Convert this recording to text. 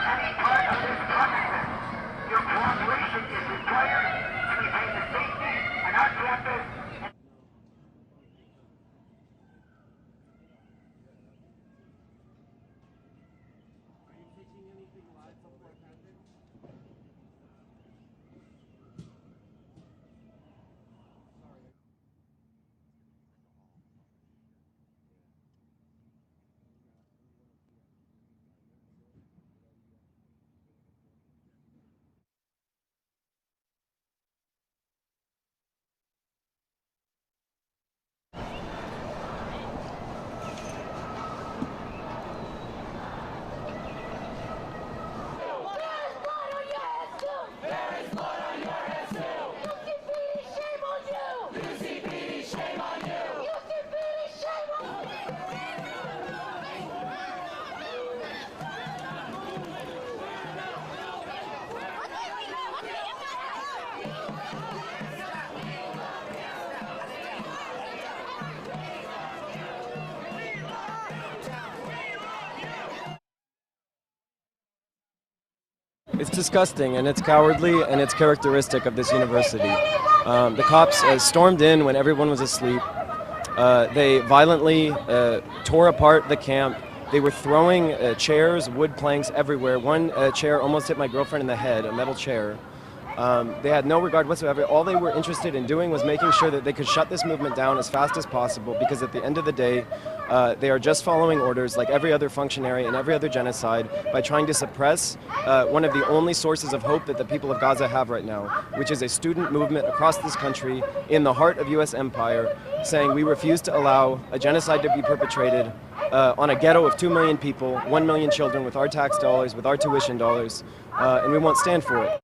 any part of this process. Your cooperation is required to maintain the safety on our campus. It's disgusting, and it's cowardly, and it's characteristic of this university. The cops stormed in when everyone was asleep. They violently tore apart the camp. They were throwing chairs, wood planks everywhere. One chair almost hit my girlfriend in the head, a metal chair. They had no regard whatsoever. All they were interested in doing was making sure that they could shut this movement down as fast as possible, because at the end of the day, they are just following orders like every other functionary and every other genocide by trying to suppress one of the only sources of hope that the people of Gaza have right now, which is a student movement across this country in the heart of U.S. empire saying we refuse to allow a genocide to be perpetrated on a ghetto of 2 million people, 1 million children with our tax dollars, with our tuition dollars, and we won't stand for it.